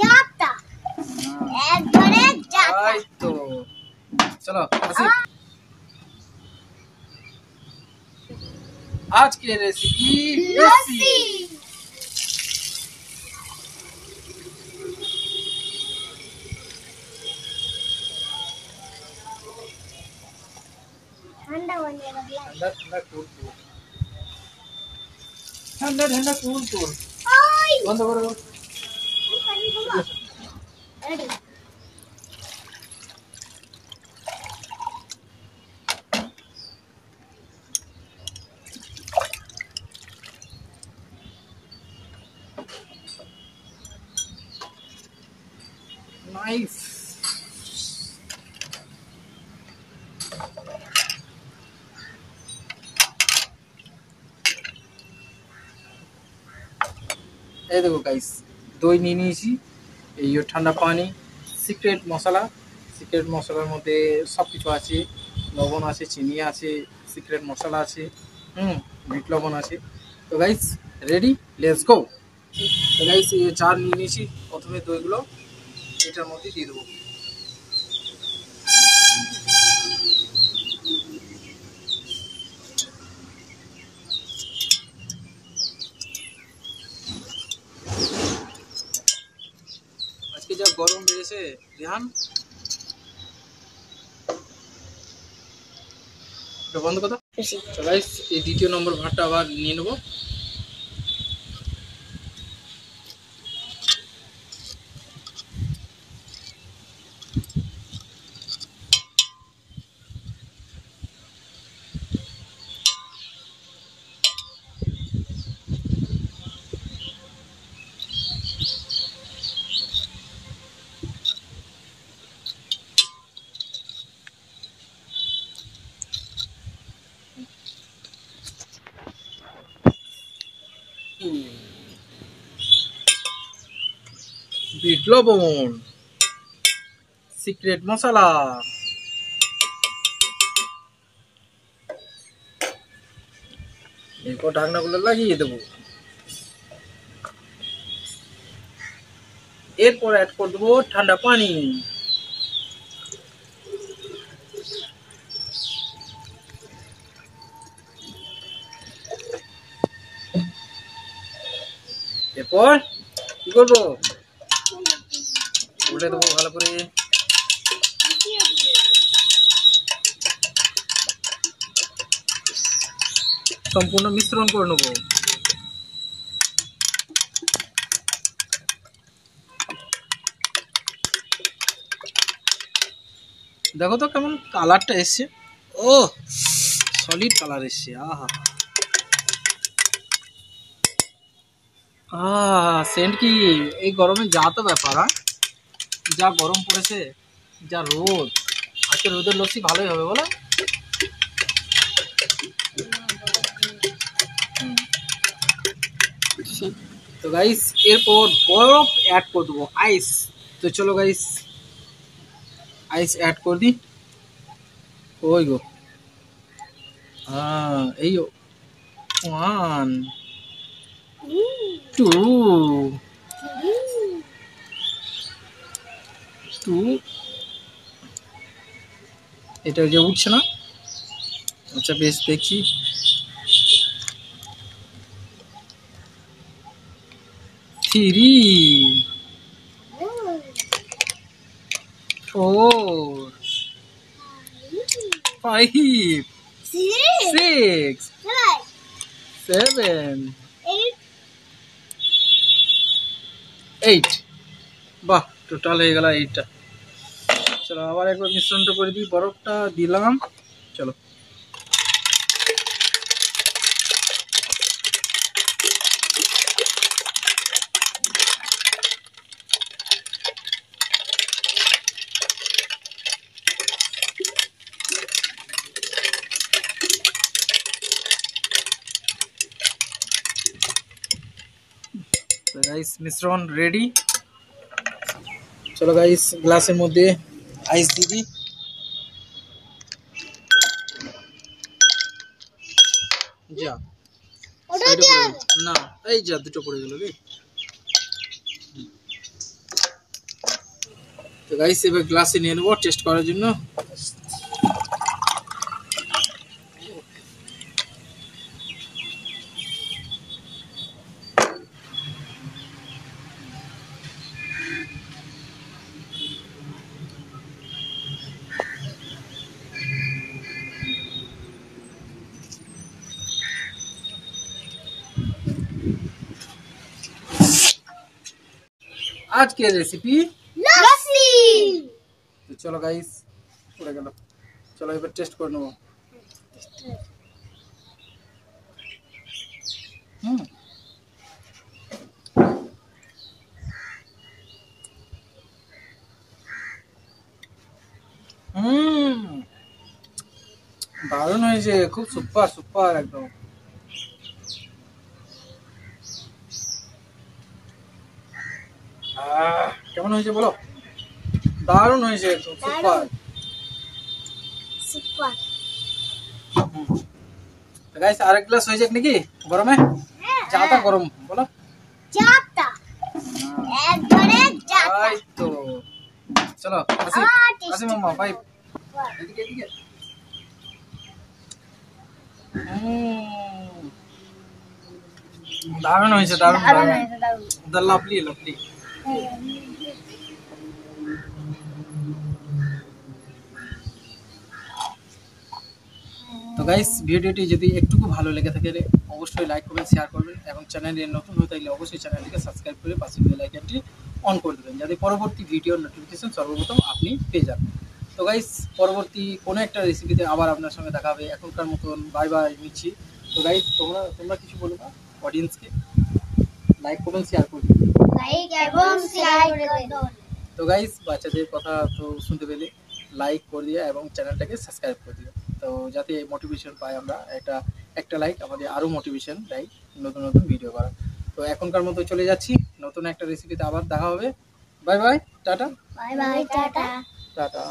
जाता একবারে जाता এই তো চলো আসি आज की रेसिपी लस्सी ठंडा होने वाला ठंडा ठंडा कूल कूल ठंडा ठंडा कूल कूल ओए बंद करो पानी बोलो रेडी नाइस এই দেখো গাইস দই নিয়ে নিয়েছি এই ঠান্ডা পানি সিক্রেট মশলার মধ্যে সব কিছু আছে লবণ আছে চিনি আছে সিক্রেট মশলা আছে বিট লবণ আছে তো গাইস রেডি লেটস গো তো গাইস এই চার নিয়ে নিয়েছি প্রথমে দইগুলো এটার মধ্যে দিয়ে দেবো আজকে যা গরম বেড়েছে রেহান এটা বন্ধ কথা তো গাইস এই দ্বিতীয় নম্বর ভাতটা আবার নিয়ে নেবো বিট লবণ সিক্রেট মশলা এরপর ঢাকনাগুলো লাগিয়ে দেবো এরপর অ্যাড করে দেবো ঠান্ডা পানি এরপর কি করবো উল্টে দেবো ভালো করে সম্পূর্ণ মিশ্রণ করে নেবো দেখো তো কেমন কালারটা এসছে ও সলিড কালার এসছে আহা সেন্ট কি এই গরমে যা তো ব্যাপার যা গরম পড়েছে যা রোদ আজকে রোদের লস্যি ভালোই হবে বলো তো গাইস এরপর বরফ অ্যাড করে দেবো আইস তো চলো গাইস আইস অ্যাড করে দিই ওই গো এই 1 2 এটা যে উঠছে না আচ্ছা বেশ দেখছি 3 4 5 6 7 8 বাহ টোটাল হয়ে গেল 8টা চলো আবার একবার মিশ্রণটা করে দিই বরফটা দিলাম চলো তো গাইস মিশ্রণ রেডি চলো গাইস গ্লাসের মধ্যে আইস দিয়ে দিই যা না এই যা দুটো পড়ে গেল রে তো গাইস এবার গ্লাসে নিয়ে নেবো টেস্ট করার জন্য। আজকের রেসিপি লস্যি। তো চলো গাইস, পড়ে গেল, চলো এবার টেস্ট করে নেবো। হুম হুম দারুণ হয়েছে, খুব সুপার সুপার একদম। কেমন হয়েছে বলো? দারুণ হয়েছে, একদম সুপার সুপার। গাইস আরেক গ্লাস হয়ে যাক নাকি গরমে? চাটা গরম বলো। চাটা একবারে চাটা। এই তো চলো আসি, আসি মাম্মা বাই। এদিকে এদিকে। দারুণ হয়েছে, দারুণ দারুণ, দা লাভলি লাভলি। তো গাইস ভিডিওটি যদি একটুকু ভালো লেগে থাকে অবশ্যই লাইক করবেন, শেয়ার করবেন এবং চ্যানেলে নতুন হয়ে থাকলে অবশ্যই চ্যানেলটিকে সাবস্ক্রাইব করে পাশে বেল আইকনটি অন করে দেবেন, যাতে পরবর্তী ভিডিওর নোটিফিকেশন সর্বপ্রথম আপনি পেয়ে যান। তো গাইস পরবর্তী কোনো একটা রেসিপিতে আবার আপনার সঙ্গে দেখা হবে। এখনকার মতন বাই বাই নিচ্ছি। তো গাইস তোমরা কিছু বলবা অডিয়েন্সকে? লাইক করবেন, শেয়ার করবেন। লাইক এবং শেয়ার করে দিন। তো গাইস বাচ্চাদের কথা তো শুনতে পেলে লাইক করে দিয়ে এবং চ্যানেলটাকে সাবস্ক্রাইব করে দিও, তো যাতে মোটিভেশন পাই আমরা। একটা লাইক আমাদের আরও মোটিভেশন দেয় নতুন নতুন ভিডিও করার। তো এখনকার মতো চলে যাচ্ছি, নতুন একটা রেসিপিতে আবার দেখা হবে। Bye bye, tata bye bye, tata. Tata.